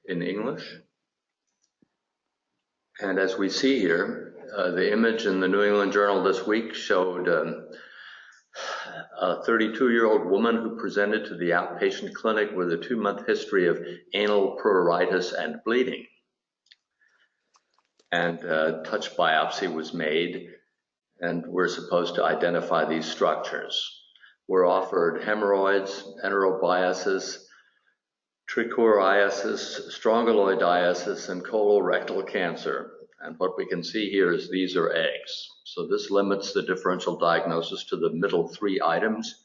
in English. And as we see here, the image in the New England Journal this week showed a 32-year-old woman who presented to the outpatient clinic with a 2-month history of anal pruritus and bleeding. And touch biopsy was made, and we're supposed to identify these structures. We're offered hemorrhoids, enterobiasis, trichuriasis, strongyloidiasis, and colorectal cancer. And what we can see here is these are eggs. So this limits the differential diagnosis to the middle 3 items.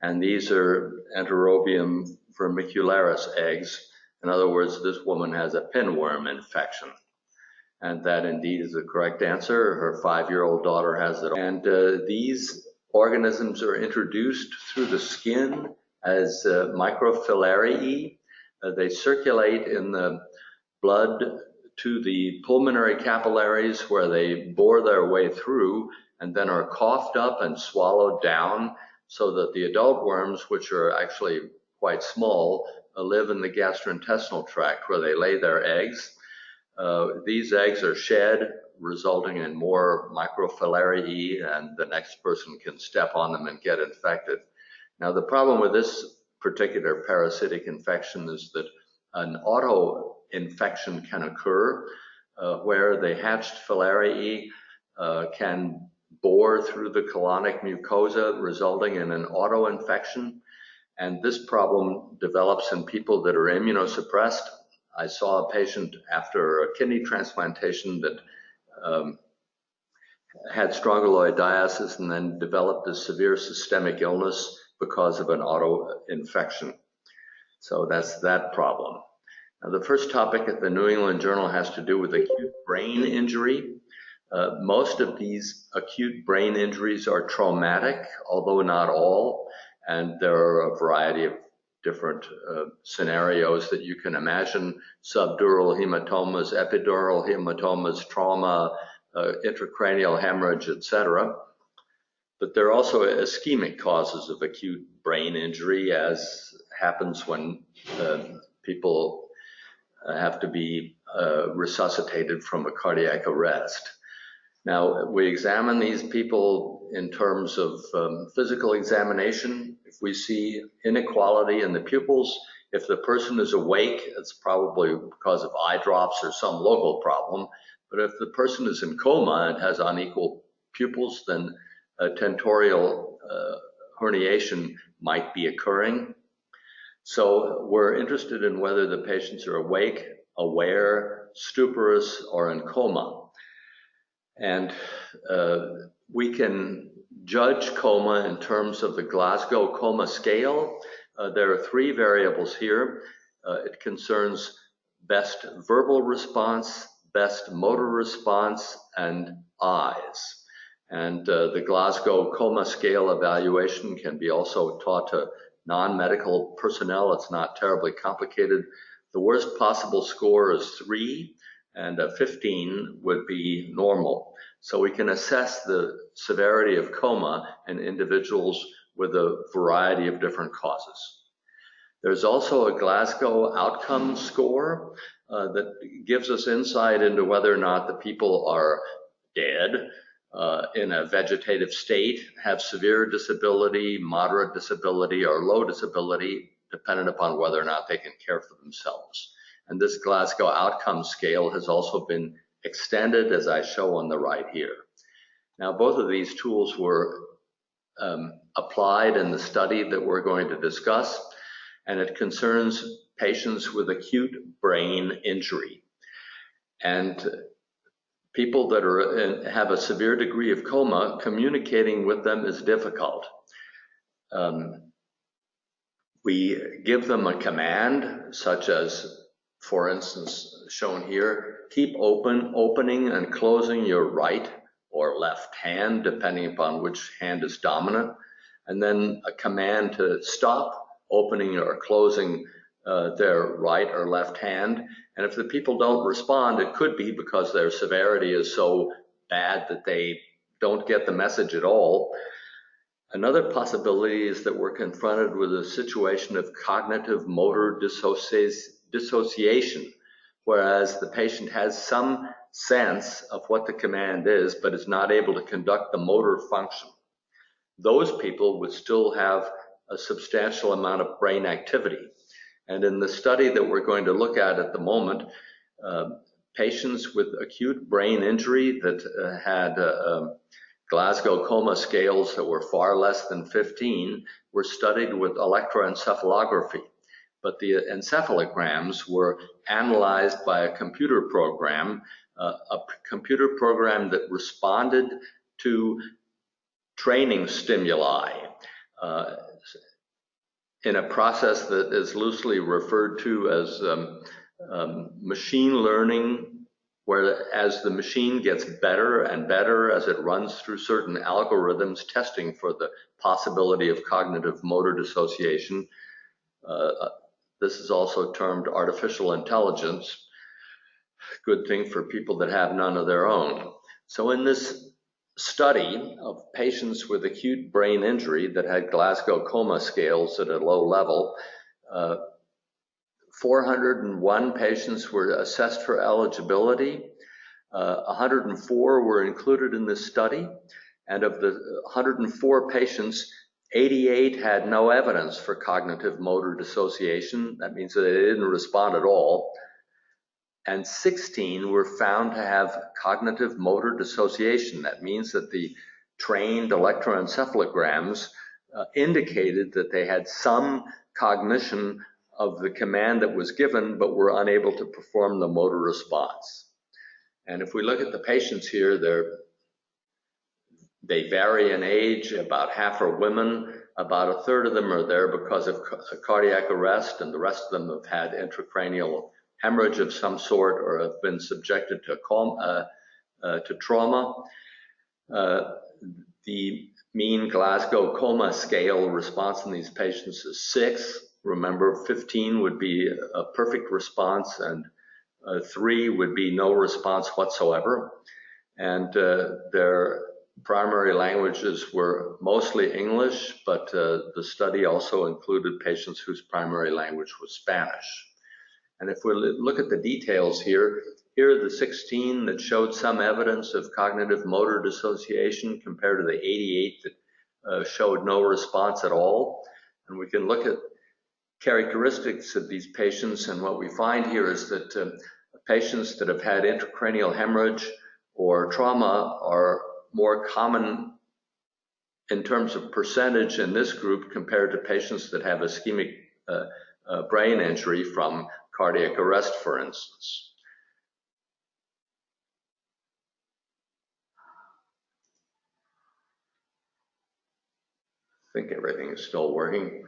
And these are enterobium vermicularis eggs. In other words, this woman has a pinworm infection. And that indeed is the correct answer. Her 5-year-old daughter has it. And these organisms are introduced through the skin as microfilariae. They circulate in the blood to the pulmonary capillaries where they bore their way through and then are coughed up and swallowed down, so that the adult worms, which are actually quite small, live in the gastrointestinal tract where they lay their eggs. These eggs are shed, resulting in more microfilariae, and the next person can step on them and get infected. Now, the problem with this particular parasitic infection is that an auto-infection can occur where the hatched filariae can bore through the colonic mucosa, resulting in an auto-infection. And this problem develops in people that are immunosuppressed. I saw a patient after a kidney transplantation that had strongyloidiasis and then developed a severe systemic illness because of an auto-infection. So that's that problem. Now, the first topic at the New England Journal has to do with acute brain injury. Most of these acute brain injuries are traumatic, although not all, and there are a variety of different scenarios that you can imagine: subdural hematomas, epidural hematomas, trauma, intracranial hemorrhage, etc. But there are also ischemic causes of acute brain injury, as happens when people have to be resuscitated from a cardiac arrest. Now, we examine these people in terms of physical examination. If we see inequality in the pupils, if the person is awake, it's probably because of eye drops or some local problem. But if the person is in coma and has unequal pupils, then a tentorial herniation might be occurring. So we're interested in whether the patients are awake, aware, stuporous, or in coma. And we can judge coma in terms of the Glasgow Coma Scale. There are 3 variables here. It concerns best verbal response, best motor response, and eyes. And the Glasgow Coma Scale evaluation can be also taught to non-medical personnel. It's not terribly complicated. The worst possible score is 3, and a 15 would be normal. So we can assess the severity of coma in individuals with a variety of different causes. There's also a Glasgow Outcome Score that gives us insight into whether or not the people are dead, in a vegetative state, have severe disability, moderate disability, or low disability, dependent upon whether or not they can care for themselves. And this Glasgow Outcome Scale has also been extended, as I show on the right here. Now, both of these tools were applied in the study that we're going to discuss, and it concerns patients with acute brain injury. And people that have a severe degree of coma, communicating with them is difficult. We give them a command, such as, for instance, shown here, keep opening and closing your right or left hand, depending upon which hand is dominant, and then a command to stop opening or closing their right or left hand. And if the people don't respond, it could be because their severity is so bad that they don't get the message at all. Another possibility is that we're confronted with a situation of cognitive-motor dissociation, whereas the patient has some sense of what the command is, but is not able to conduct the motor function. Those people would still have a substantial amount of brain activity. And in the study that we're going to look at the moment, patients with acute brain injury that had Glasgow coma scales that were far less than 15 were studied with electroencephalography. But the encephalograms were analyzed by a computer program that responded to training stimuli in a process that is loosely referred to as machine learning, where as the machine gets better and better as it runs through certain algorithms testing for the possibility of cognitive motor dissociation. This is also termed artificial intelligence. Good thing for people that have none of their own. So in this study of patients with acute brain injury that had Glasgow coma scales at a low level, 401 patients were assessed for eligibility. 104 were included in this study, and of the 104 patients, 88 had no evidence for cognitive motor dissociation. That means that they didn't respond at all. And 16 were found to have cognitive motor dissociation. That means that the trained electroencephalograms indicated that they had some cognition of the command that was given, but were unable to perform the motor response. And if we look at the patients here, they vary in age. About half are women. About a third of them are there because of cardiac arrest, and the rest of them have had intracranial hemorrhage of some sort or have been subjected to trauma. The mean Glasgow coma scale response in these patients is 6. Remember, 15 would be a perfect response, and 3 would be no response whatsoever. And their primary languages were mostly English, but the study also included patients whose primary language was Spanish. And if we look at the details here, here are the 16 that showed some evidence of cognitive motor dissociation compared to the 88 that showed no response at all. And we can look at characteristics of these patients, and what we find here is that patients that have had intracranial hemorrhage or trauma are more common in terms of percentage in this group compared to patients that have ischemic brain injury from cardiac arrest, for instance. I think everything is still working.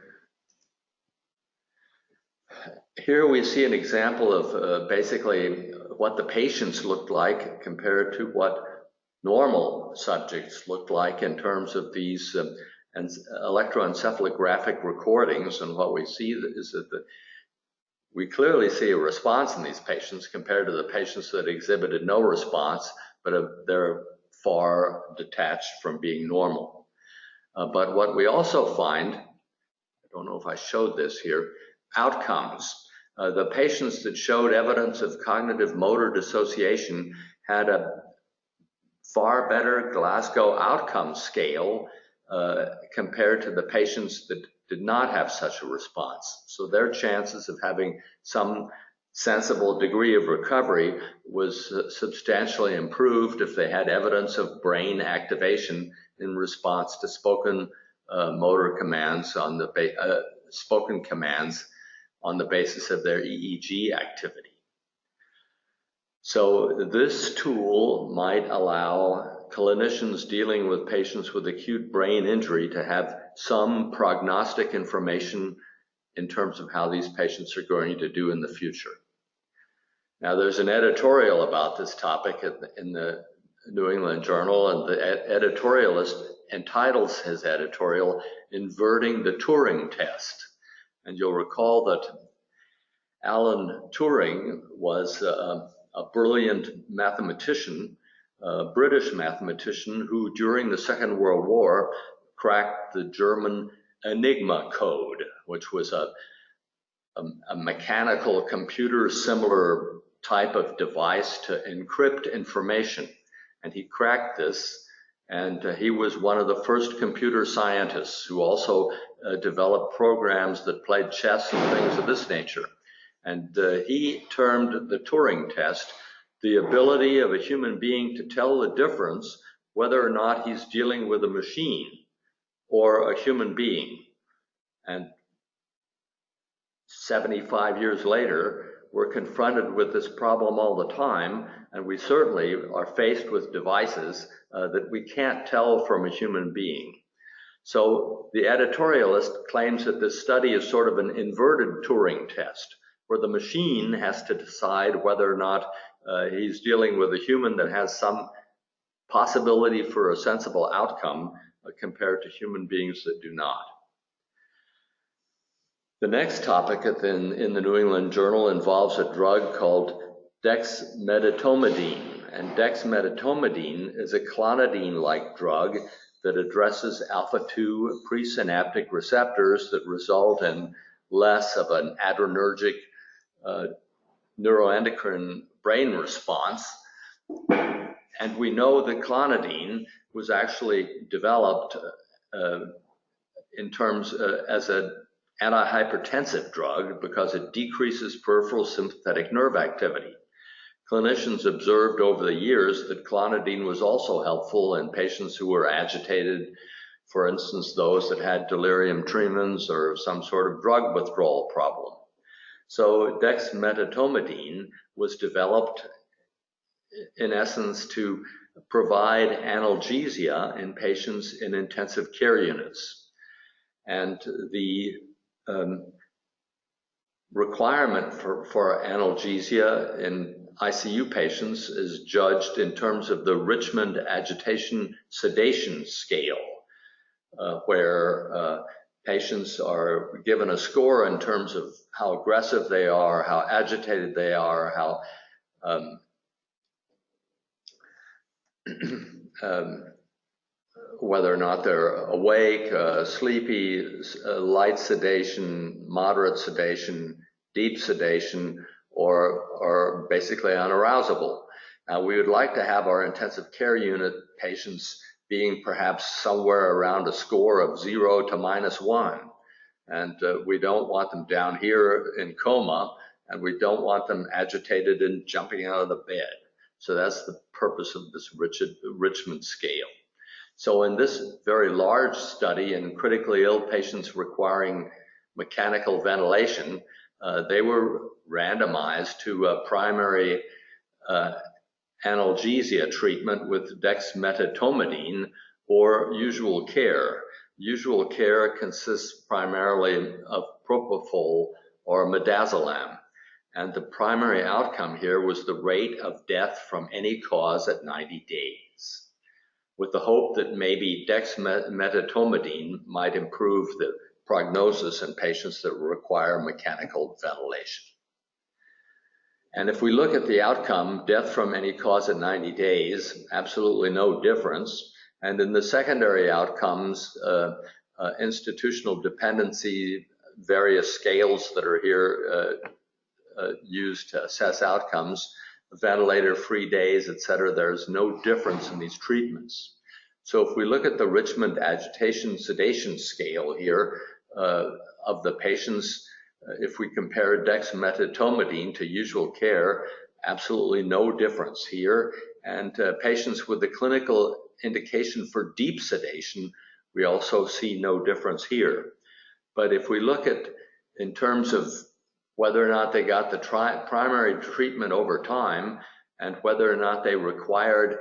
Here we see an example of basically what the patients looked like compared to what normal subjects looked like in terms of these electroencephalographic recordings. And what we see is that we clearly see a response in these patients compared to the patients that exhibited no response, but they're far detached from being normal. But what we also find, I don't know if I showed this here, outcomes. The patients that showed evidence of cognitive motor dissociation had a far better Glasgow Outcome Scale compared to the patients that did not have such a response. So their chances of having some sensible degree of recovery was substantially improved if they had evidence of brain activation in response to spoken motor commands on the spoken commands on the basis of their EEG activity. So this tool might allow clinicians dealing with patients with acute brain injury to have some prognostic information in terms of how these patients are going to do in the future. Now, there's an editorial about this topic in the New England Journal, and the editorialist entitles his editorial, "Inverting the Turing Test." And you'll recall that Alan Turing was a brilliant mathematician, a British mathematician who during the Second World War cracked the German Enigma code, which was a a mechanical computer similar type of device to encrypt information. And he cracked this, and he was one of the first computer scientists who also developed programs that played chess and things of this nature. And he termed the Turing Test the ability of a human being to tell the difference whether or not he's dealing with a machine or a human being. And 75 years later, we're confronted with this problem all the time, and we certainly are faced with devices that we can't tell from a human being. So the editorialist claims that this study is sort of an inverted Turing test, where the machine has to decide whether or not he's dealing with a human that has some possibility for a sensible outcome compared to human beings that do not. The next topic in the New England Journal involves a drug called dexmedetomidine. And dexmedetomidine is a clonidine-like drug that addresses alpha-2 presynaptic receptors that result in less of an adrenergic neuroendocrine brain response. And we know that clonidine was actually developed in terms as an antihypertensive drug because it decreases peripheral sympathetic nerve activity. Clinicians observed over the years that clonidine was also helpful in patients who were agitated, for instance, those that had delirium tremens or some sort of drug withdrawal problem. So dexmedetomidine was developed in essence to provide analgesia in patients in intensive care units. And the requirement for analgesia in ICU patients is judged in terms of the Richmond Agitation Sedation Scale, where patients are given a score in terms of how aggressive they are, how agitated they are, how whether or not they're awake, sleepy, light sedation, moderate sedation, deep sedation, or basically unarousable. Now, we would like to have our intensive care unit patients being perhaps somewhere around a score of 0 to -1. And we don't want them down here in coma, and we don't want them agitated and jumping out of the bed. So that's the purpose of this Richmond scale. So in this very large study in critically ill patients requiring mechanical ventilation, they were randomized to primary analgesia treatment with dexmedetomidine or usual care. Usual care consists primarily of propofol or midazolam. And the primary outcome here was the rate of death from any cause at 90 days, with the hope that maybe dexmedetomidine might improve the prognosis in patients that require mechanical ventilation. And if we look at the outcome, death from any cause at 90 days, absolutely no difference. And in the secondary outcomes, institutional dependency, various scales that are here used to assess outcomes, ventilator-free days, etc., there's no difference in these treatments. So if we look at the Richmond Agitation Sedation Scale here of the patients, if we compare dexmedetomidine to usual care, absolutely no difference here. And patients with the clinical indication for deep sedation, we also see no difference here. But if we look at in terms of whether or not they got the primary treatment over time and whether or not they required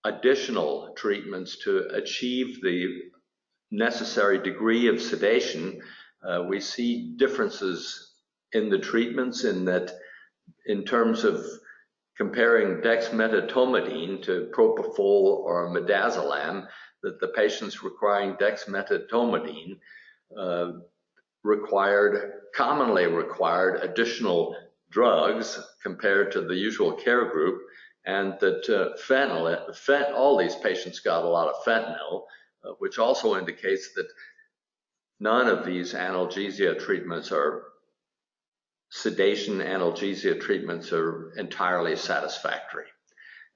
additional treatments to achieve the necessary degree of sedation, we see differences in the treatments in that in terms of comparing dexmedetomidine to propofol or midazolam, that the patients requiring dexmedetomidine commonly required additional drugs compared to the usual care group, and that all these patients got a lot of fentanyl, which also indicates that none of these analgesia treatments are sedation analgesia treatments are entirely satisfactory.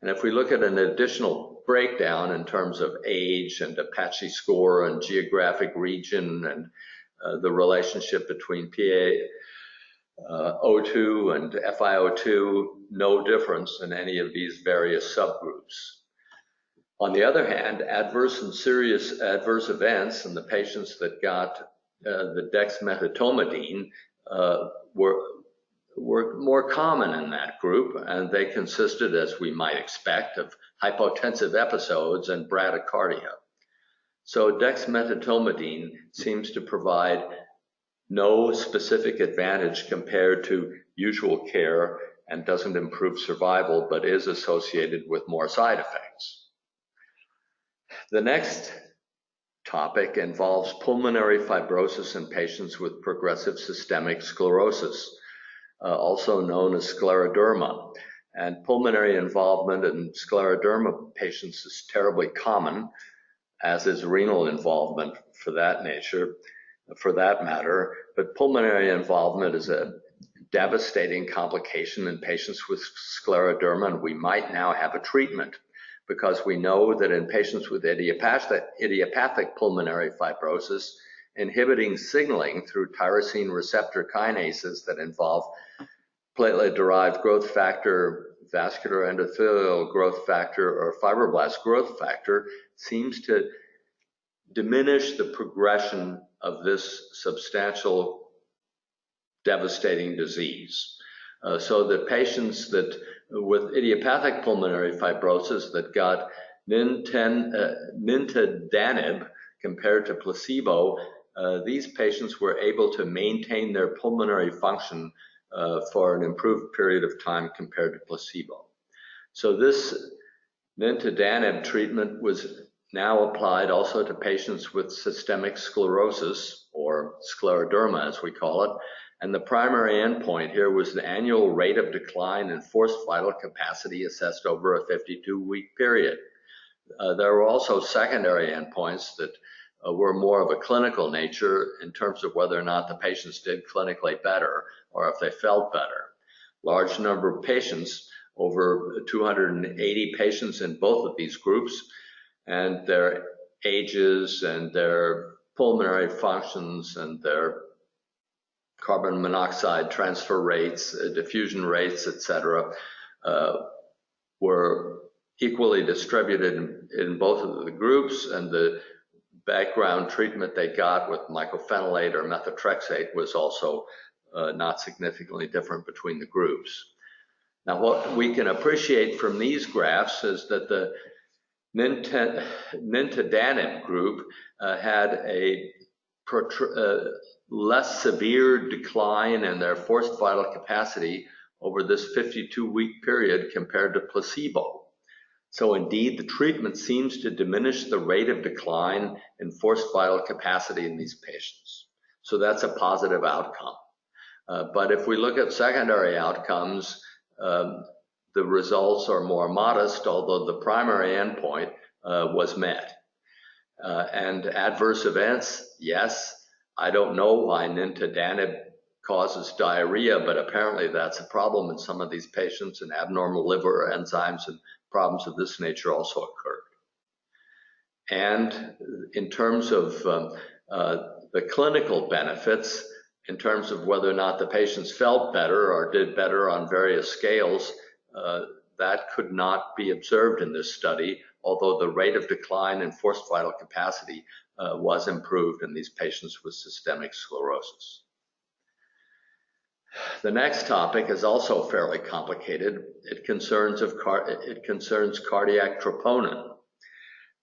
And if we look at an additional breakdown in terms of age and Apache score and geographic region and the relationship between PaO2 and FiO2, no difference in any of these various subgroups. On the other hand, adverse and serious adverse events in the patients that got the dexmedetomidine were more common in that group, and they consisted, as we might expect, of hypotensive episodes and bradycardia. So dexmedetomidine seems to provide no specific advantage compared to usual care and doesn't improve survival, but is associated with more side effects. The next topic involves pulmonary fibrosis in patients with progressive systemic sclerosis, also known as scleroderma. And pulmonary involvement in scleroderma patients is terribly common, as is renal involvement for that matter. But pulmonary involvement is a devastating complication in patients with scleroderma, and we might now have a treatment, because we know that in patients with idiopathic pulmonary fibrosis, inhibiting signaling through tyrosine receptor kinases that involve platelet-derived growth factor, vascular endothelial growth factor, or fibroblast growth factor seems to diminish the progression of this substantial, devastating disease. So that patients that with idiopathic pulmonary fibrosis that got nintedanib compared to placebo, these patients were able to maintain their pulmonary function for an improved period of time compared to placebo. So this nintedanib treatment was now applied also to patients with systemic sclerosis, or scleroderma as we call it, and the primary endpoint here was the annual rate of decline in forced vital capacity assessed over a 52-week period. There were also secondary endpoints that were more of a clinical nature in terms of whether or not the patients did clinically better or if they felt better. Large number of patients, over 280 patients in both of these groups, and their ages and their pulmonary functions and their carbon monoxide transfer rates, diffusion rates, etc., were equally distributed in both of the groups, and the background treatment they got with mycophenolate or methotrexate was also not significantly different between the groups. Now, what we can appreciate from these graphs is that the nintedanib group had a less severe decline in their forced vital capacity over this 52-week period compared to placebo. So indeed, the treatment seems to diminish the rate of decline in forced vital capacity in these patients. So that's a positive outcome. But if we look at secondary outcomes, the results are more modest, although the primary endpoint was met. And adverse events, yes, I don't know why nintedanib causes diarrhea, but apparently that's a problem in some of these patients, and abnormal liver enzymes and problems of this nature also occurred. And in terms of the clinical benefits, in terms of whether or not the patients felt better or did better on various scales, that could not be observed in this study, although the rate of decline in forced vital capacity was improved in these patients with systemic sclerosis. The next topic is also fairly complicated. It concerns cardiac troponin.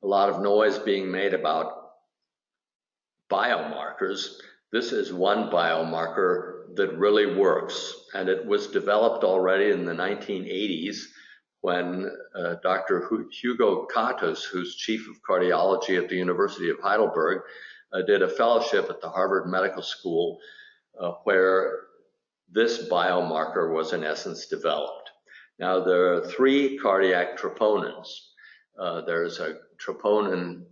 A lot of noise being made about biomarkers. This is one biomarker that really works, and it was developed already in the 1980s when Dr. Hugo Katus, who's chief of cardiology at the University of Heidelberg, did a fellowship at the Harvard Medical School where this biomarker was in essence developed. Now, there are three cardiac troponins. There's a troponin,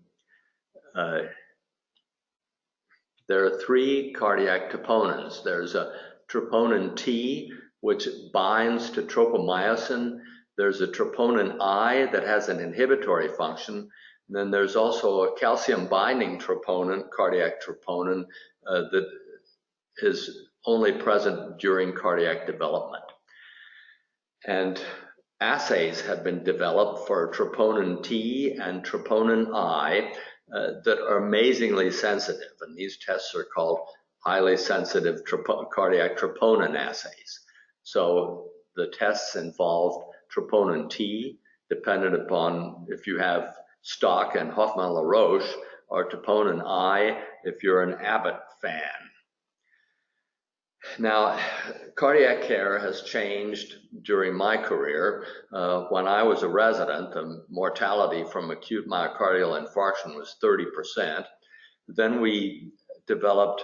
there are three cardiac troponins. There's a troponin T, which binds to tropomyosin. There's a troponin I that has an inhibitory function. And then there's also a calcium binding troponin, cardiac troponin, that is only present during cardiac development. And assays have been developed for troponin T and troponin I that are amazingly sensitive. And these tests are called highly sensitive cardiac troponin assays. So the tests involved troponin T, dependent upon if you have stock and Hoffmann-La Roche, or troponin I if you're an Abbott fan. Now, cardiac care has changed during my career. When I was a resident, the mortality from acute myocardial infarction was 30%. Then we developed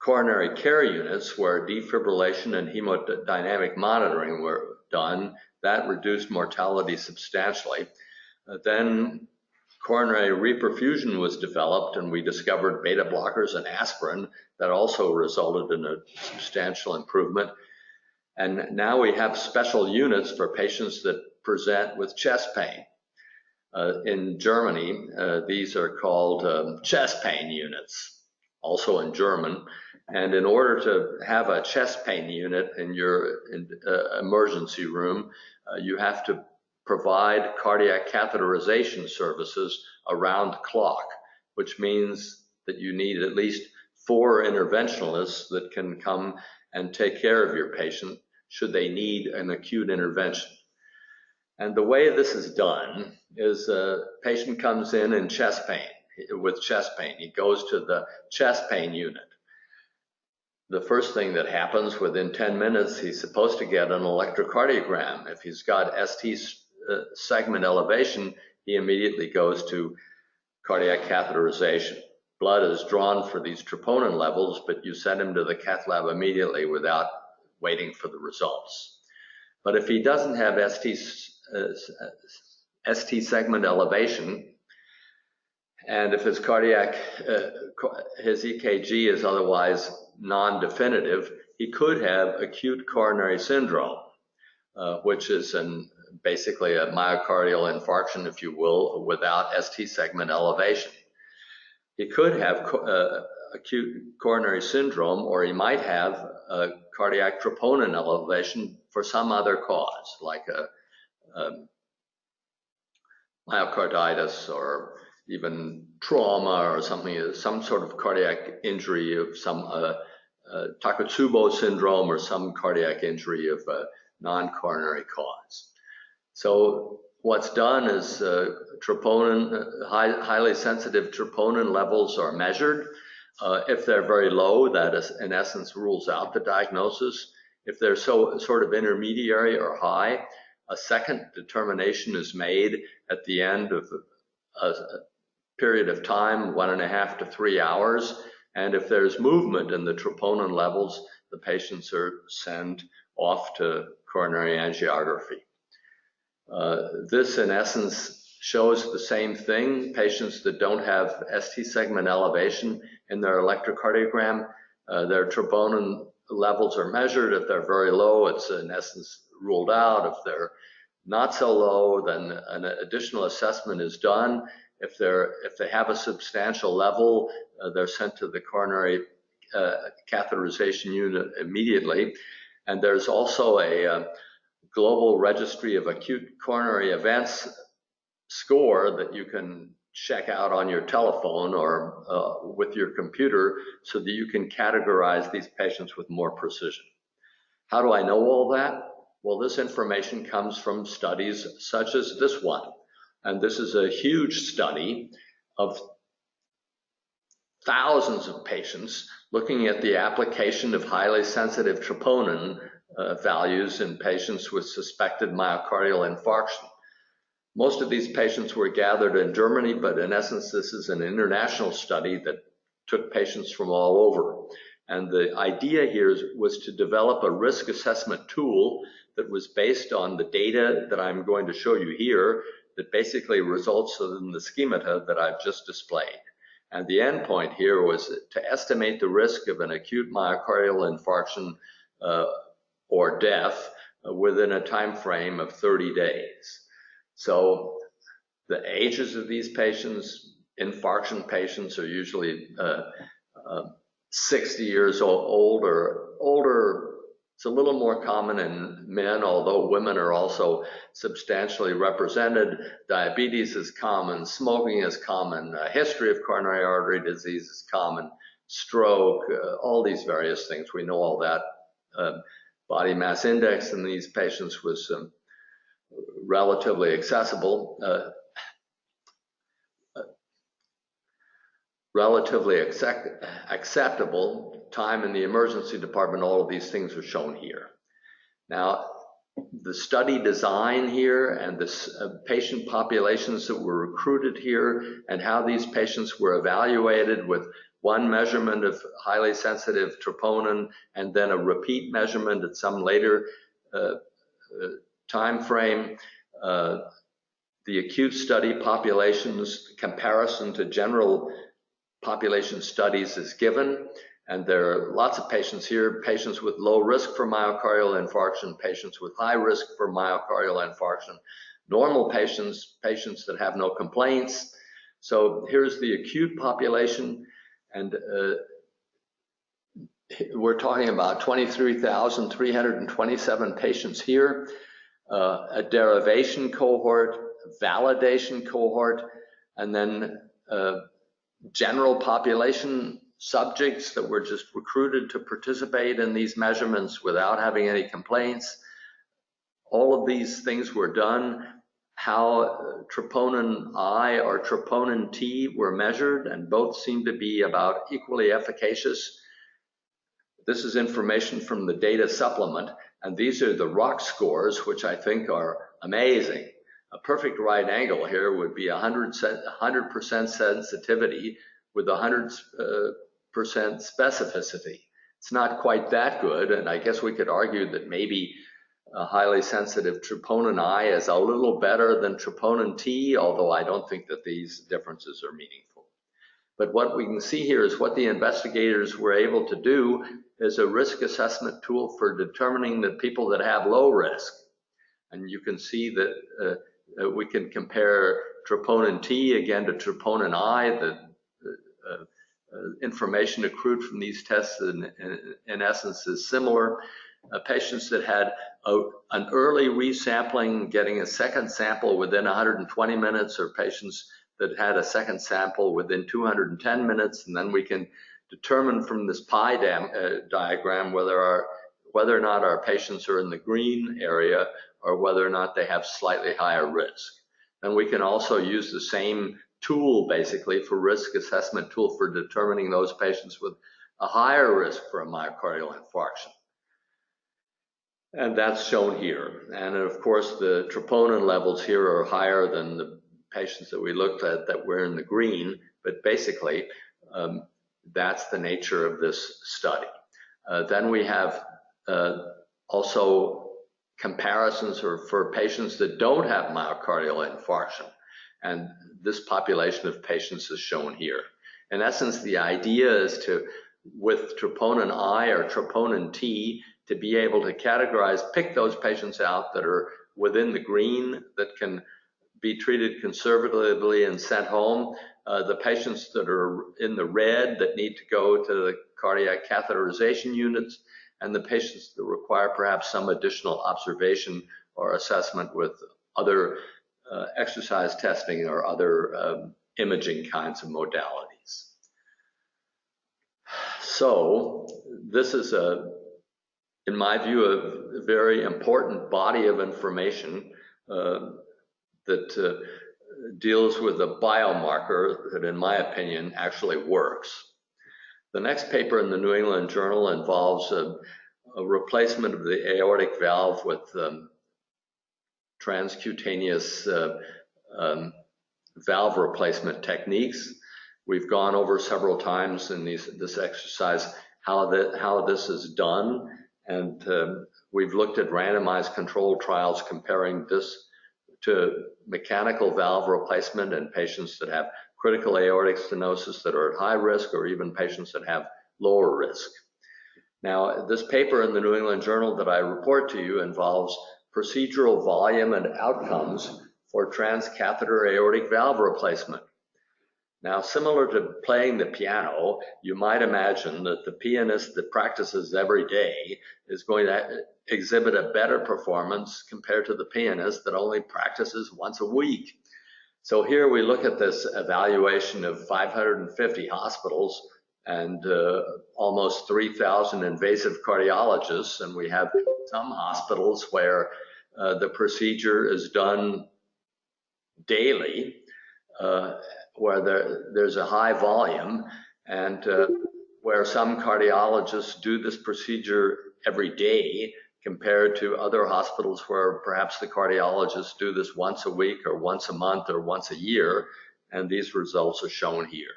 coronary care units where defibrillation and hemodynamic monitoring were done. That reduced mortality substantially. Then coronary reperfusion was developed, and we discovered beta blockers and aspirin that also resulted in a substantial improvement. And now we have special units for patients that present with chest pain. In Germany, these are called chest pain units, also in German. And in order to have a chest pain unit in your emergency room, you have to provide cardiac catheterization services around the clock, which means that you need at least 4 interventionalists that can come and take care of your patient should they need an acute intervention. And the way this is done is a patient comes in chest pain, with chest pain. He goes to the chest pain unit. The first thing that happens within 10 minutes, he's supposed to get an electrocardiogram. If he's got ST segment elevation, he immediately goes to cardiac catheterization. Blood is drawn for these troponin levels, but you send him to the cath lab immediately without waiting for the results. But if he doesn't have ST segment elevation, and if his cardiac, his EKG is otherwise non-definitive, he could have acute coronary syndrome, which is basically a myocardial infarction, if you will, without ST segment elevation. He could have acute coronary syndrome, or he might have a cardiac troponin elevation for some other cause, like a myocarditis or even trauma or something, some sort of cardiac injury of some Takotsubo syndrome or some cardiac injury of a non-coronary cause. So what's done is highly sensitive troponin levels are measured. If they're very low, that is, in essence, rules out the diagnosis. If they're sort of intermediary or high, a second determination is made at the end of a period of time, 1.5 to 3 hours. And if there's movement in the troponin levels, the patients are sent off to coronary angiography. This, in essence, shows the same thing. Patients that don't have ST segment elevation in their electrocardiogram, their troponin levels are measured. If they're very low, it's in essence ruled out. If they're not so low, then an additional assessment is done. If they have a substantial level, they're sent to the coronary catheterization unit immediately. And there's also a global registry of acute coronary events score that you can check out on your telephone or with your computer so that you can categorize these patients with more precision. How do I know all that? Well, this information comes from studies such as this one. And this is a huge study of thousands of patients looking at the application of highly sensitive troponin values in patients with suspected myocardial infarction. Most of these patients were gathered in Germany, but in essence, this is an international study that took patients from all over. And the idea here was to develop a risk assessment tool that was based on the data that I'm going to show you here, that basically results in the schemata that I've just displayed. And the end point here was to estimate the risk of an acute myocardial infarction or death within a time frame of 30 days. So the ages of these patients, infarction patients, are usually 60 years old or older. It's a little more common in men, although women are also substantially represented. Diabetes is common, smoking is common, a history of coronary artery disease is common, stroke, all these various things. We know all that. Body mass index in these patients was relatively acceptable. Relatively acceptable. Time in the emergency department, all of these things are shown here. Now, the study design here and the patient populations that were recruited here and how these patients were evaluated with one measurement of highly sensitive troponin and then a repeat measurement at some later time frame. The acute study populations comparison to general population studies is given, and there are lots of patients here, patients with low risk for myocardial infarction, patients with high risk for myocardial infarction, normal patients, patients that have no complaints. So here's the acute population, and we're talking about 23,327 patients here, a derivation cohort, validation cohort, and then general population subjects that were just recruited to participate in these measurements without having any complaints. All of these things were done. How troponin I or troponin T were measured, and both seem to be about equally efficacious. This is information from the data supplement, and these are the ROC scores, which I think are amazing. A perfect right angle here would be 100% sensitivity with 100% specificity. It's not quite that good, and I guess we could argue that maybe a highly sensitive troponin I is a little better than troponin T, although I don't think that these differences are meaningful. But what we can see here is what the investigators were able to do is a risk assessment tool for determining the people that have low risk. And you can see that we can compare troponin T again to troponin I. The information accrued from these tests in essence is similar. Patients that had an early resampling, getting a second sample within 120 minutes, or patients that had a second sample within 210 minutes, and then we can determine from this pie diagram whether or not our patients are in the green area or whether or not they have slightly higher risk. And we can also use the same tool basically for risk assessment tool for determining those patients with a higher risk for a myocardial infarction. And that's shown here. And of course, the troponin levels here are higher than the patients that we looked at that were in the green, but basically that's the nature of this study. Then we have also comparisons for patients that don't have myocardial infarction. And this population of patients is shown here. In essence, the idea is to, with troponin I or troponin T, to be able to categorize, pick those patients out that are within the green that can be treated conservatively and sent home, the patients that are in the red that need to go to the cardiac catheterization units, and the patients that require perhaps some additional observation or assessment with other exercise testing or other imaging kinds of modalities. So this is, in my view, a very important body of information that deals with a biomarker that, in my opinion, actually works. The next paper in the New England Journal involves a replacement of the aortic valve with transcutaneous valve replacement techniques. We've gone over several times in this exercise how this is done, and we've looked at randomized controlled trials comparing this to mechanical valve replacement in patients that have critical aortic stenosis that are at high risk, or even patients that have lower risk. Now, this paper in the New England Journal that I report to you involves procedural volume and outcomes for transcatheter aortic valve replacement. Now, similar to playing the piano, you might imagine that the pianist that practices every day is going to exhibit a better performance compared to the pianist that only practices once a week. So here we look at this evaluation of 550 hospitals and almost 3,000 invasive cardiologists, and we have some hospitals where the procedure is done daily, where there's a high volume, and where some cardiologists do this procedure every day compared to other hospitals where perhaps the cardiologists do this once a week or once a month or once a year, and these results are shown here.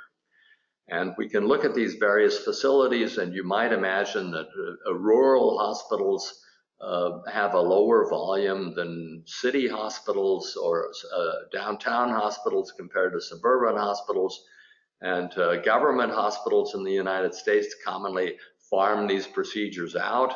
And we can look at these various facilities, and you might imagine that rural hospitals have a lower volume than city hospitals or downtown hospitals compared to suburban hospitals. And government hospitals in the United States commonly farm these procedures out.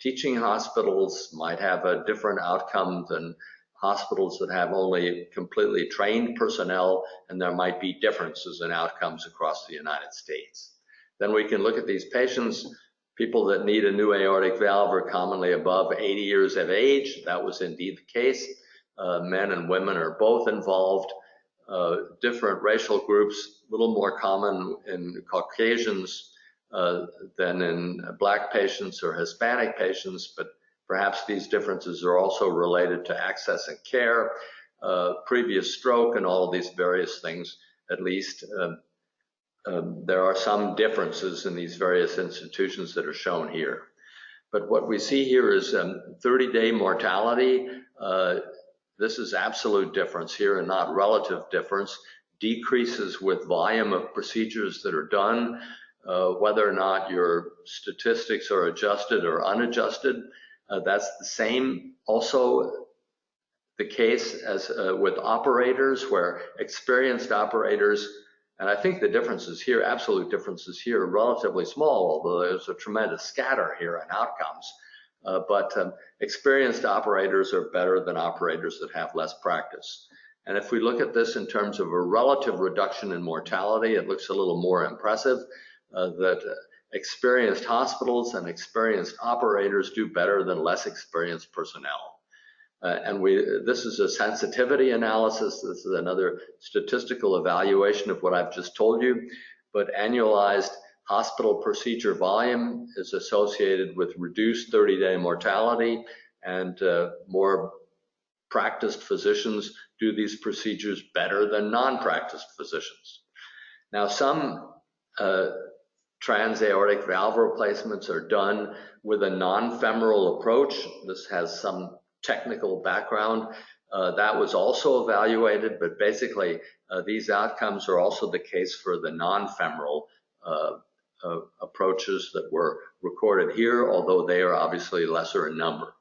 Teaching hospitals might have a different outcome than hospitals that have only completely trained personnel, and there might be differences in outcomes across the United States. Then we can look at these patients. People that need a new aortic valve are commonly above 80 years of age. That was indeed the case. Men and women are both involved. Different racial groups, a little more common in Caucasians than in Black patients or Hispanic patients, but perhaps these differences are also related to access and care, previous stroke, and all of these various things. At least there are some differences in these various institutions that are shown here. But what we see here is 30-day mortality. This is absolute difference here and not relative difference. Decreases with volume of procedures that are done, whether or not your statistics are adjusted or unadjusted. That's the same also the case as with operators, where experienced operators, and I think the differences here, absolute differences here, are relatively small, although there's a tremendous scatter here in outcomes. But experienced operators are better than operators that have less practice. And if we look at this in terms of a relative reduction in mortality, it looks a little more impressive that experienced hospitals and experienced operators do better than less experienced personnel. This is a sensitivity analysis. This is another statistical evaluation of what I've just told you, but annualized hospital procedure volume is associated with reduced 30-day mortality, and more practiced physicians do these procedures better than non-practiced physicians. Now, some transaortic valve replacements are done with a non-femoral approach. This has some technical background. That was also evaluated, but basically these outcomes are also the case for the non-femoral approaches that were recorded here, although they are obviously lesser in number.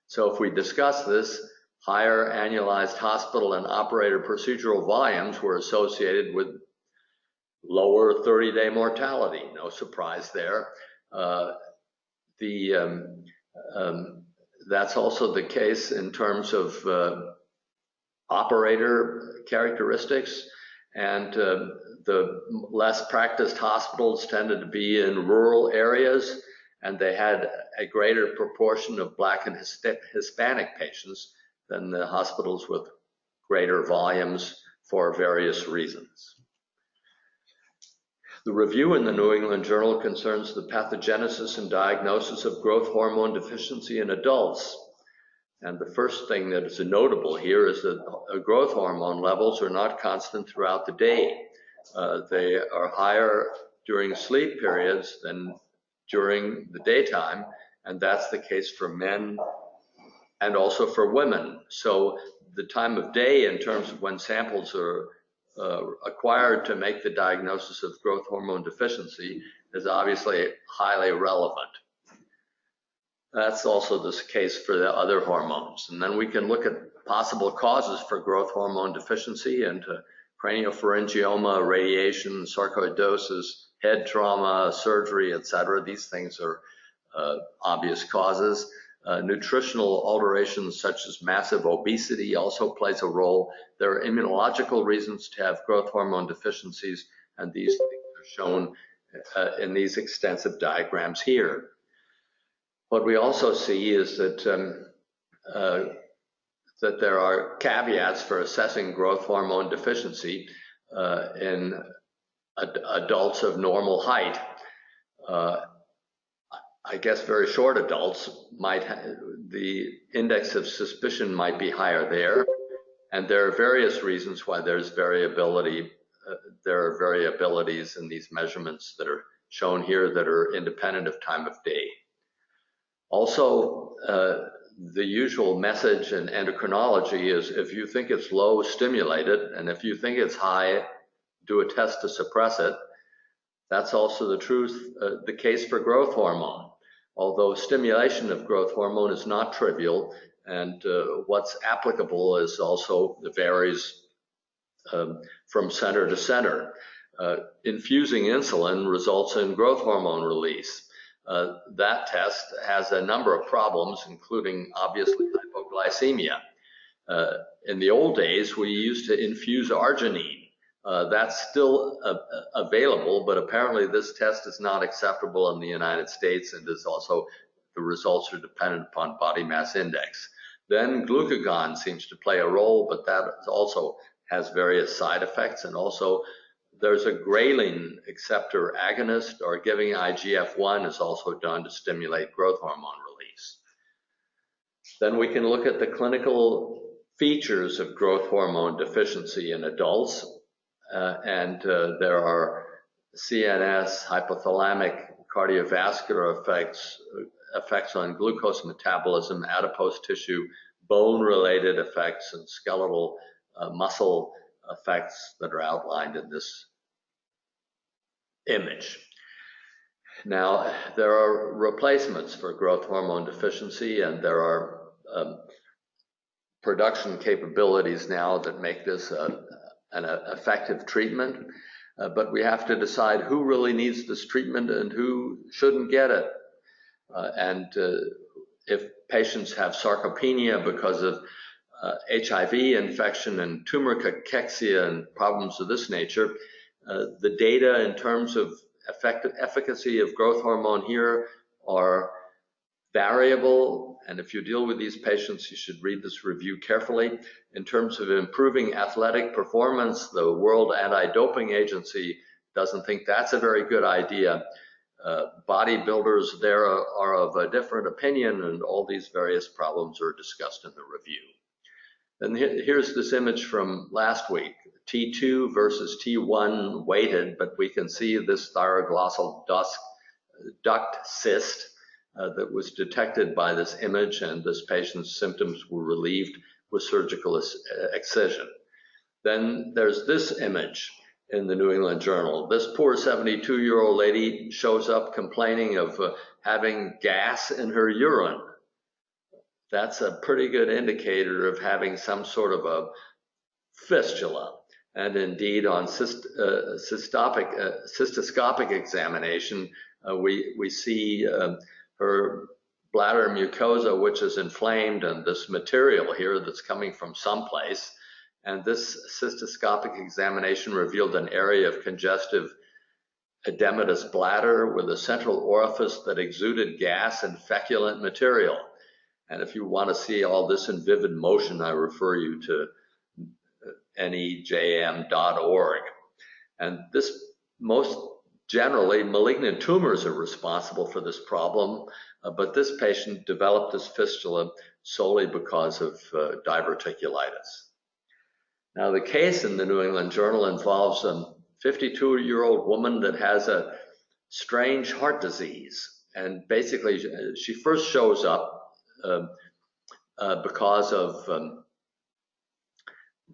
So if we discuss this, higher annualized hospital and operator procedural volumes were associated with lower 30-day mortality. No surprise there. That's also the case in terms of operator characteristics, and the less practiced hospitals tended to be in rural areas, and they had a greater proportion of Black and Hispanic patients than the hospitals with greater volumes for various reasons. The review in the New England Journal concerns the pathogenesis and diagnosis of growth hormone deficiency in adults. And the first thing that is notable here is that growth hormone levels are not constant throughout the day. They are higher during sleep periods than during the daytime, and that's the case for men and also for women. So the time of day in terms of when samples are acquired to make the diagnosis of growth hormone deficiency is obviously highly relevant. That's also the case for the other hormones. And then we can look at possible causes for growth hormone deficiency into craniopharyngioma, radiation, sarcoidosis, head trauma, surgery, etc. These things are obvious causes. Nutritional alterations such as massive obesity also plays a role. There are immunological reasons to have growth hormone deficiencies, and these things are shown in these extensive diagrams here. What we also see is that that there are caveats for assessing growth hormone deficiency in adults of normal height. I guess very short adults might the index of suspicion might be higher there, and there are various reasons why there's variability. There are variabilities in these measurements that are shown here that are independent of time of day. Also, the usual message in endocrinology is if you think it's low, stimulate it, and if you think it's high, do a test to suppress it. That's also the case for growth hormone. Although stimulation of growth hormone is not trivial, and what's applicable is also varies from center to center. Infusing insulin results in growth hormone release. That test has a number of problems, including obviously hypoglycemia. In the old days, we used to infuse arginine. That's still available, but apparently this test is not acceptable in the United States, and is also, the results are dependent upon body mass index. Then glucagon seems to play a role, but that also has various side effects, and also there's a ghrelin acceptor agonist, or giving IGF-1 is also done to stimulate growth hormone release. Then we can look at the clinical features of growth hormone deficiency in adults. There are CNS, hypothalamic, cardiovascular effects on glucose metabolism, adipose tissue, bone-related effects, and skeletal muscle effects that are outlined in this image. Now, there are replacements for growth hormone deficiency, and there are production capabilities now that make this an effective treatment, but we have to decide who really needs this treatment and who shouldn't get it. If patients have sarcopenia because of HIV infection and tumor cachexia and problems of this nature, the data in terms of efficacy of growth hormone here are variable, and if you deal with these patients, you should read this review carefully. In terms of improving athletic performance, the World Anti-Doping Agency doesn't think that's a very good idea. Bodybuilders there are of a different opinion, and all these various problems are discussed in the review. And here's this image from last week, T2 versus T1 weighted, but we can see this thyroglossal duct cyst that was detected by this image, and this patient's symptoms were relieved with surgical excision. Then there's this image in the New England Journal. This poor 72-year-old lady shows up complaining of having gas in her urine. That's a pretty good indicator of having some sort of a fistula. And indeed, on cystoscopic examination, we see her bladder mucosa, which is inflamed, and this material here that's coming from someplace. And this cystoscopic examination revealed an area of congestive edematous bladder with a central orifice that exuded gas and feculent material. And if you want to see all this in vivid motion, I refer you to nejm.org. And this, most generally, malignant tumors are responsible for this problem, but this patient developed this fistula solely because of diverticulitis. Now, the case in the New England Journal involves a 52-year-old woman that has a strange heart disease. And basically, she first shows up because of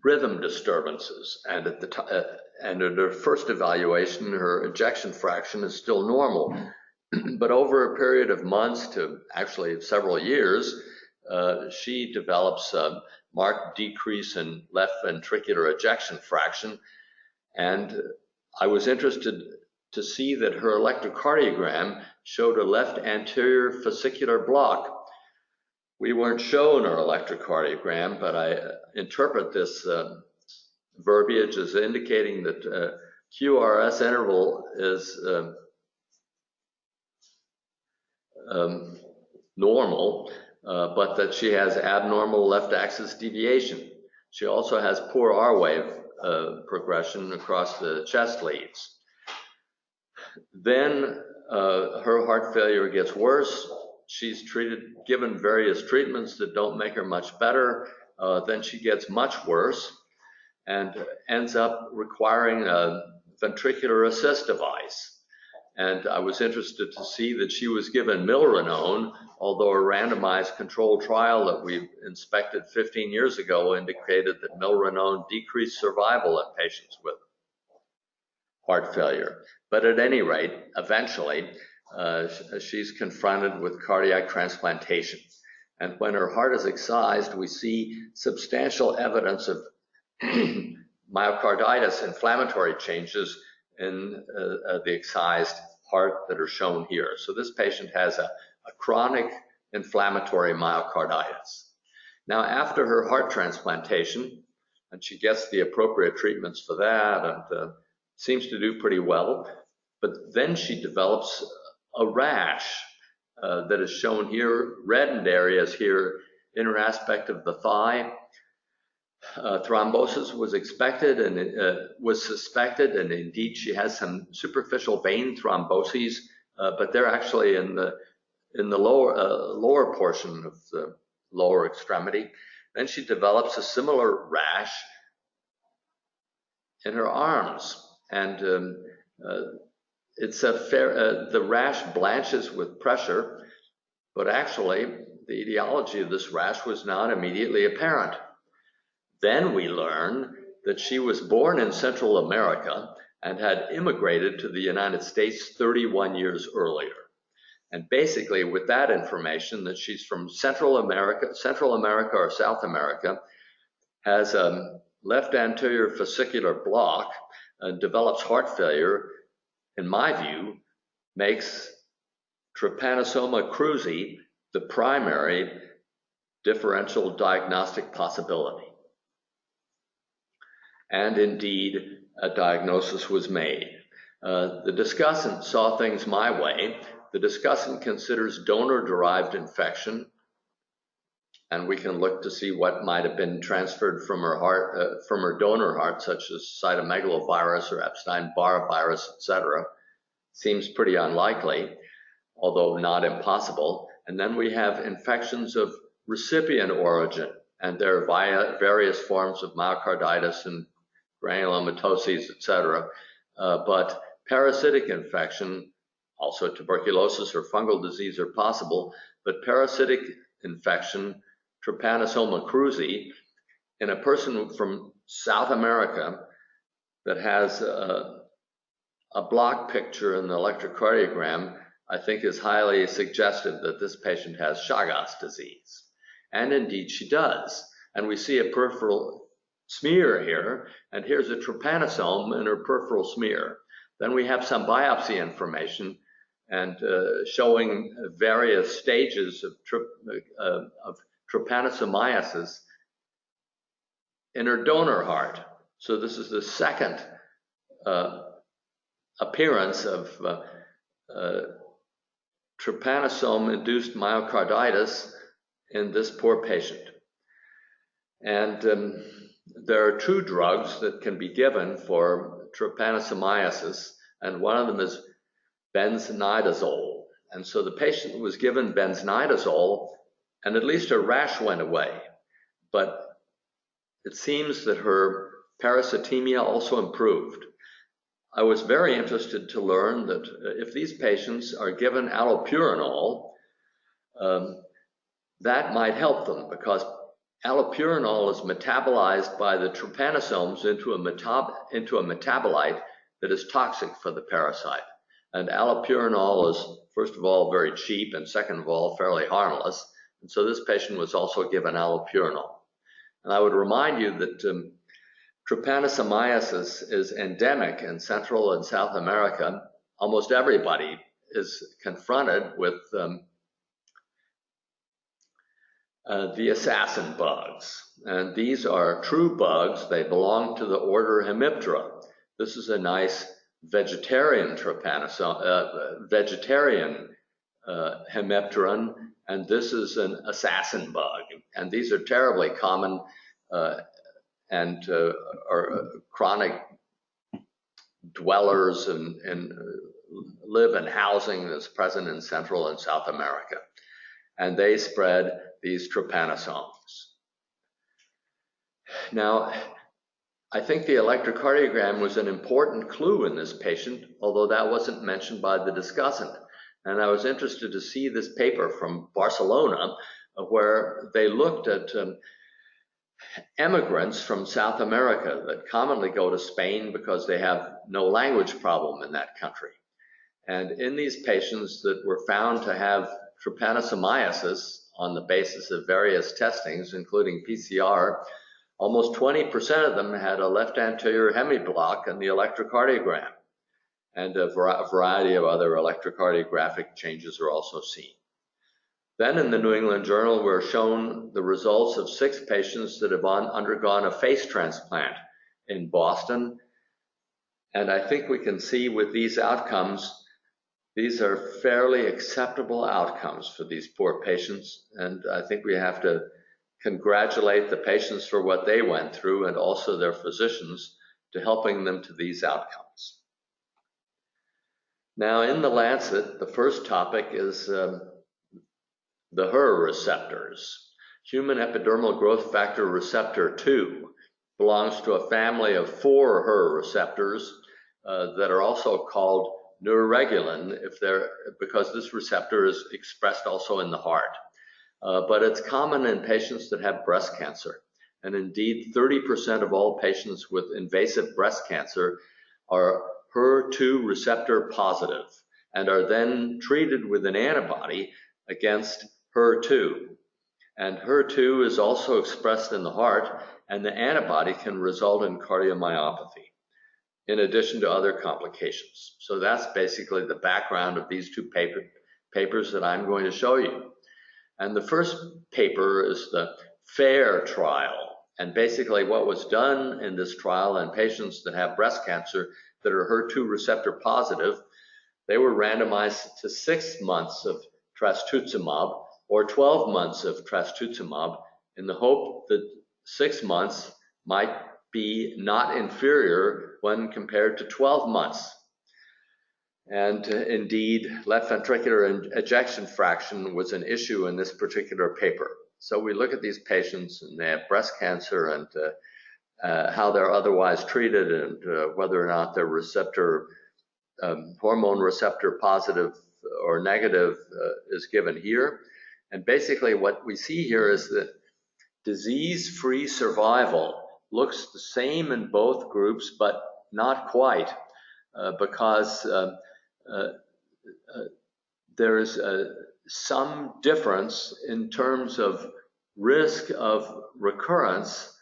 rhythm disturbances. And at her first evaluation, her ejection fraction is still normal. But over a period of months to actually several years, she develops a marked decrease in left ventricular ejection fraction. And I was interested to see that her electrocardiogram showed a left anterior fascicular block. We weren't shown our electrocardiogram, but I interpret this verbiage as indicating that QRS interval is normal, but that she has abnormal left axis deviation. She also has poor R wave progression across the chest leads. Then her heart failure gets worse. She's given various treatments that don't make her much better. Then she gets much worse and ends up requiring a ventricular assist device. And I was interested to see that she was given milrinone, although a randomized controlled trial that we inspected 15 years ago indicated that milrinone decreased survival in patients with heart failure. But at any rate, eventually, she's confronted with cardiac transplantation. And when her heart is excised, we see substantial evidence of myocarditis, inflammatory changes in the excised heart that are shown here. So this patient has a chronic inflammatory myocarditis. Now, after her heart transplantation, and she gets the appropriate treatments for that and seems to do pretty well, but then she develops a rash that is shown here, reddened areas here, inner aspect of the thigh. Thrombosis was expected and was suspected, and indeed she has some superficial vein thromboses, but they're actually in the lower portion of the lower extremity. Then she develops a similar rash in her arms, and the rash blanches with pressure, but actually the etiology of this rash was not immediately apparent. Then we learn that she was born in Central America and had immigrated to the United States 31 years earlier. And basically with that information that she's from Central America or South America, has a left anterior fascicular block, develops heart failure, in my view, makes trypanosoma cruzi the primary differential diagnostic possibility. And indeed, a diagnosis was made. The discussant saw things my way. The discussant considers donor-derived infection, and we can look to see what might have been transferred from her heart, from her donor heart, such as cytomegalovirus or Epstein-Barr virus, etc. Seems pretty unlikely, although not impossible. And then we have infections of recipient origin, and there are various forms of myocarditis and granulomatoses, etc. But parasitic infection, also tuberculosis or fungal disease are possible, but parasitic infection, trypanosoma cruzi, in a person from South America that has a block picture in the electrocardiogram, I think is highly suggestive that this patient has Chagas disease. And indeed she does. And we see a peripheral smear here, and here's a trypanosome in her peripheral smear. Then we have some biopsy information and showing various stages of trypanosomiasis in her donor heart. So this is the second appearance of trypanosome-induced myocarditis in this poor patient. And there are two drugs that can be given for trypanosomiasis, and one of them is benznidazole. And so the patient was given benznidazole, and at least her rash went away. But it seems that her parasitemia also improved. I was very interested to learn that if these patients are given allopurinol, that might help them, because allopurinol is metabolized by the trypanosomes into a metabolite that is toxic for the parasite. And allopurinol is, first of all, very cheap, and second of all, fairly harmless. And so this patient was also given allopurinol. And I would remind you that trypanosomiasis is endemic in Central and South America. Almost everybody is confronted with the assassin bugs. And these are true bugs. They belong to the order Hemiptera. This is a nice vegetarian hemipteran, and this is an assassin bug. And these are terribly common and are chronic dwellers and live in housing that's present in Central and South America. And they spread these trypanosomes. Now, I think the electrocardiogram was an important clue in this patient, although that wasn't mentioned by the discussant. And I was interested to see this paper from Barcelona, where they looked at emigrants from South America that commonly go to Spain because they have no language problem in that country. And in these patients that were found to have trypanosomiasis on the basis of various testings, including PCR, almost 20% of them had a left anterior hemiblock in the electrocardiogram, and a variety of other electrocardiographic changes are also seen. Then in the New England Journal, we're shown the results of 6 patients that have undergone a face transplant in Boston. And I think we can see with these outcomes, these are fairly acceptable outcomes for these poor patients. And I think we have to congratulate the patients for what they went through, and also their physicians to helping them to these outcomes. Now in the Lancet, the first topic is the HER receptors. Human epidermal growth factor receptor 2 belongs to a family of 4 HER receptors that are also called neuroregulin because this receptor is expressed also in the heart. But it's common in patients that have breast cancer. And indeed, 30% of all patients with invasive breast cancer are HER2 receptor positive and are then treated with an antibody against HER2. And HER2 is also expressed in the heart, and the antibody can result in cardiomyopathy, in addition to other complications. So that's basically the background of these 2 papers that I'm going to show you. And the first paper is the FAIR trial. And basically what was done in this trial in patients that have breast cancer that are HER2 receptor positive, they were randomized to 6 months of trastuzumab or 12 months of trastuzumab in the hope that 6 months might be not inferior when compared to 12 months. And indeed, left ventricular ejection fraction was an issue in this particular paper. So we look at these patients and they have breast cancer and how they're otherwise treated, and whether or not they're hormone receptor positive or negative is given here. And basically what we see here is that disease-free survival looks the same in both groups, but not quite, because there is some difference in terms of risk of recurrence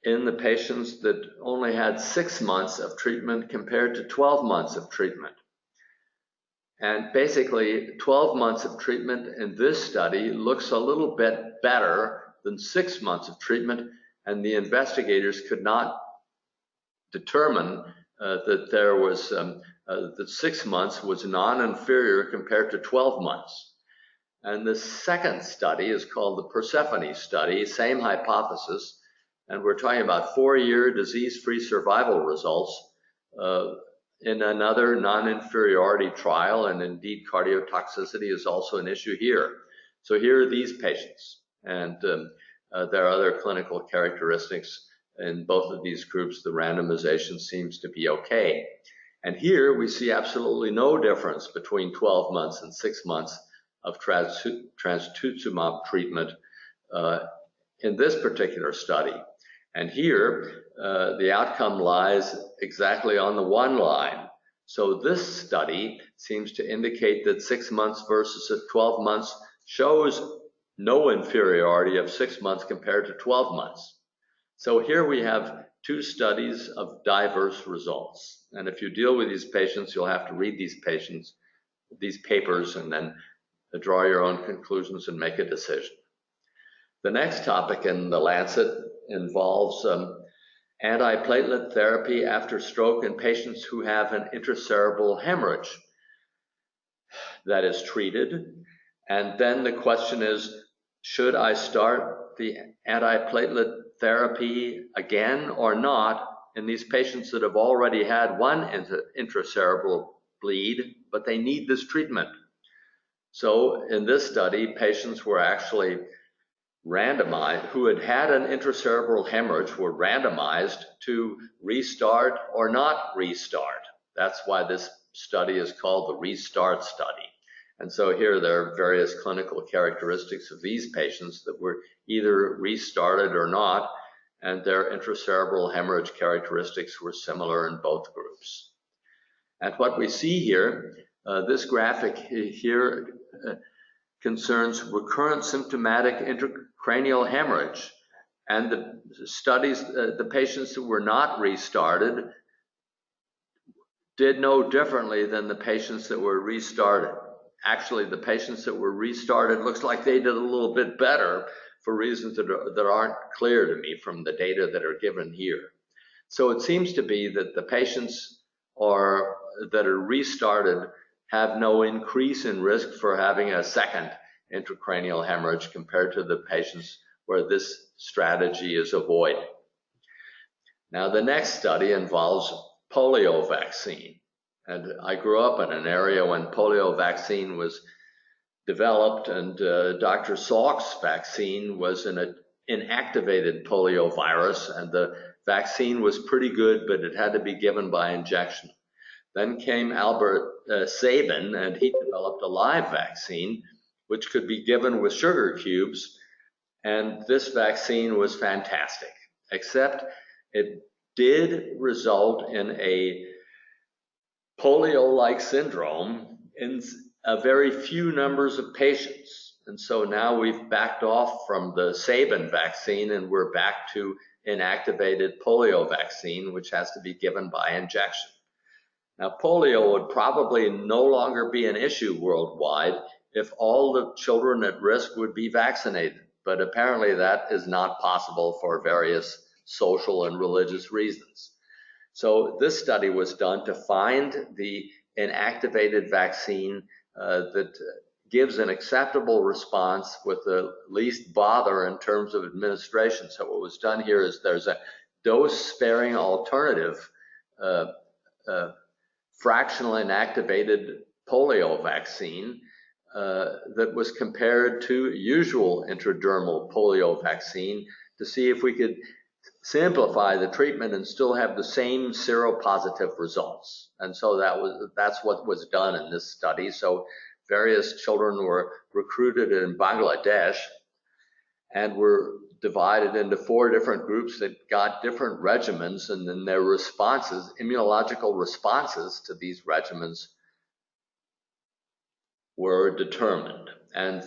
in the patients that only had 6 months of treatment compared to 12 months of treatment. And basically 12 months of treatment in this study looks a little bit better than 6 months of treatment, and the investigators could not determine that there was that 6 months was non-inferior compared to 12 months. And the second study is called the Persephone study, same hypothesis, and we're talking about 4-year disease-free survival results in another non-inferiority trial, and indeed cardiotoxicity is also an issue here. So here are these patients, and there are other clinical characteristics in both of these groups. The randomization seems to be okay. And here we see absolutely no difference between 12 months and 6 months of trastuzumab treatment in this particular study. And here, the outcome lies exactly on the 1 line. So this study seems to indicate that 6 months versus 12 months shows no inferiority of 6 months compared to 12 months. So here we have 2 studies of diverse results. And if you deal with these patients, you'll have to read these patients these papers and then draw your own conclusions and make a decision. The next topic in the Lancet involves antiplatelet therapy after stroke in patients who have an intracerebral hemorrhage that is treated. And then the question is, should I start the antiplatelet therapy again or not in these patients that have already had one intracerebral bleed, but they need this treatment? So in this study, patients were actually randomized, who had had an intracerebral hemorrhage were randomized to restart or not restart. That's why this study is called the RESTART study. And so here there are various clinical characteristics of these patients that were either restarted or not, and their intracerebral hemorrhage characteristics were similar in both groups. And what we see here, this graphic here concerns recurrent symptomatic intracranial hemorrhage. And the studies, the patients that were not restarted did no differently than the patients that were restarted. Actually, the patients that were restarted looks like they did a little bit better for reasons that aren't clear to me from the data that are given here. So it seems to be that the patients that are restarted have no increase in risk for having a second intracranial hemorrhage compared to the patients where this strategy is avoided. Now, the next study involves polio vaccine. And I grew up in an area when polio vaccine was developed, and Dr. Salk's vaccine was an inactivated polio virus, and the vaccine was pretty good, but it had to be given by injection. Then came Albert Sabin, and he developed a live vaccine, which could be given with sugar cubes, and this vaccine was fantastic, except it did result in a polio-like syndrome in a very few numbers of patients. And so now we've backed off from the Sabin vaccine and we're back to inactivated polio vaccine, which has to be given by injection. Now, polio would probably no longer be an issue worldwide if all the children at risk would be vaccinated, but apparently that is not possible for various social and religious reasons. So this study was done to find the inactivated vaccine that gives an acceptable response with the least bother in terms of administration. So what was done here is there's a dose-sparing alternative, fractional inactivated polio vaccine that was compared to usual intradermal polio vaccine to see if we could simplify the treatment and still have the same seropositive results. And so that's what was done in this study. So various children were recruited in Bangladesh and were divided into 4 different groups that got different regimens, and then their responses, immunological responses to these regimens, were determined. And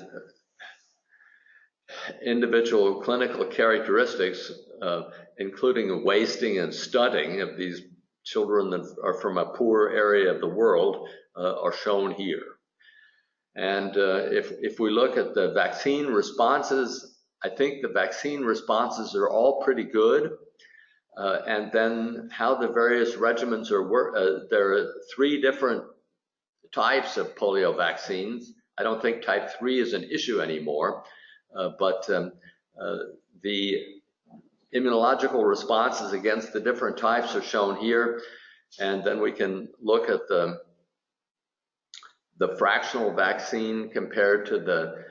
individual clinical characteristics, including the wasting and stunting of these children that are from a poor area of the world, are shown here. And if we look at the vaccine responses, I think the vaccine responses are all pretty good. And then how the various regimens are there are 3 different types of polio vaccines. I don't think type 3 is an issue anymore, but the immunological responses against the different types are shown here. And then we can look at the fractional vaccine compared to the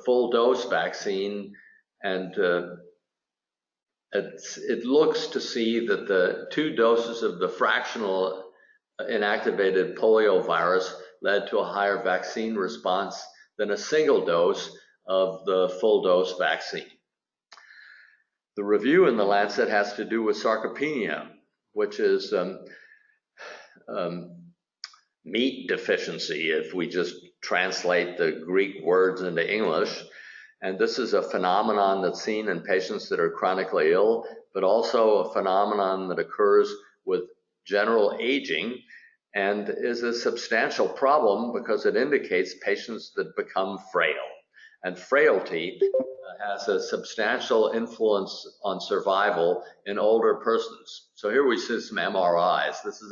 full dose vaccine, and it looks to see that the 2 doses of the fractional inactivated polio virus led to a higher vaccine response than a single dose of the full dose vaccine. The review in the Lancet has to do with sarcopenia, which is meat deficiency, if we just translate the Greek words into English. And this is a phenomenon that's seen in patients that are chronically ill, but also a phenomenon that occurs with general aging. and is a substantial problem because it indicates patients that become frail. And frailty has a substantial influence on survival in older persons. So here we see some MRIs. This is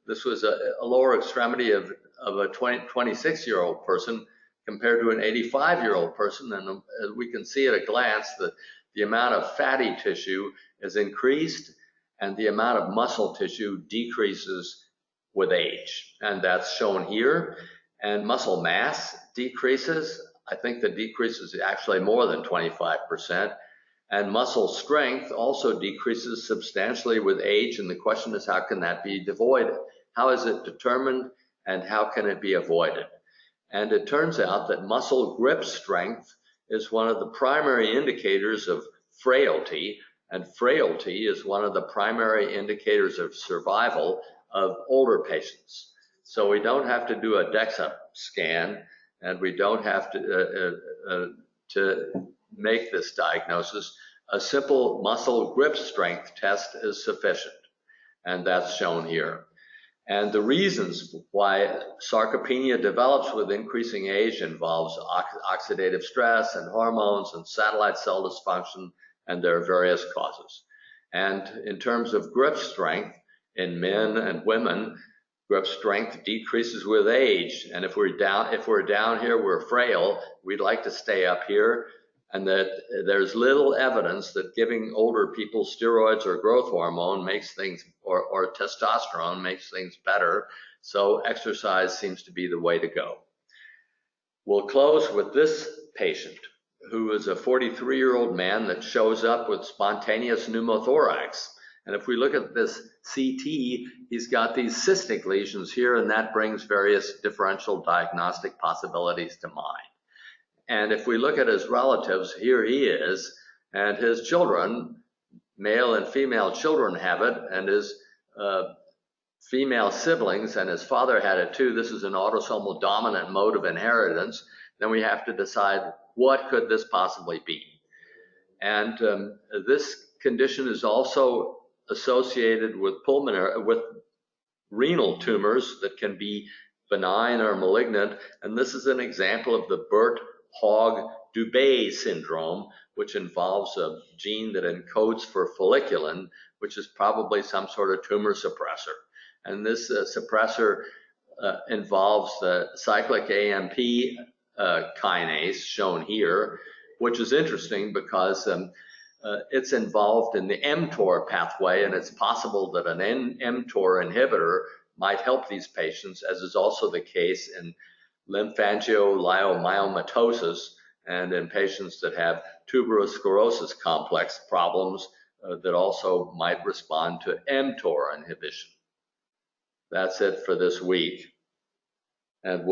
this was a lower extremity of a 26-year-old person compared to an 85-year-old person. And we can see at a glance that the amount of fatty tissue is increased and the amount of muscle tissue decreases with age. And that's shown here. And muscle mass decreases. I think the decrease is actually more than 25%. And muscle strength also decreases substantially with age. And the question is, how can that be avoided? How is it determined and how can it be avoided? And it turns out that muscle grip strength is one of the primary indicators of frailty, and frailty is one of the primary indicators of survival of older patients. So we don't have to do a DEXA scan, and we don't have to make this diagnosis. A simple muscle grip strength test is sufficient, and that's shown here. And the reasons why sarcopenia develops with increasing age involves oxidative stress and hormones and satellite cell dysfunction, and there are various causes. And in terms of grip strength, in men and women, grip strength decreases with age. And if we're down here, we're frail. We'd like to stay up here. And that there's little evidence that giving older people steroids or growth hormone makes things, or testosterone makes things better. So exercise seems to be the way to go. We'll close with this patient, who is a 43-year-old man that shows up with spontaneous pneumothorax. And if we look at this CT, he's got these cystic lesions here, and that brings various differential diagnostic possibilities to mind. And if we look at his relatives, here he is, and his children, male and female children, have it, and his female siblings, and his father had it too. This is an autosomal dominant mode of inheritance. Then we have to decide, what could this possibly be? And this condition is also associated with renal tumors that can be benign or malignant. And this is an example of the Birt-Hogg-Dubé syndrome, which involves a gene that encodes for folliculin, which is probably some sort of tumor suppressor. And this suppressor involves the cyclic AMP kinase, shown here, which is interesting because it's involved in the mTOR pathway, and it's possible that an mTOR inhibitor might help these patients, as is also the case in lymphangioliomyomatosis and in patients that have tuberous sclerosis complex problems that also might respond to mTOR inhibition. That's it for this week. And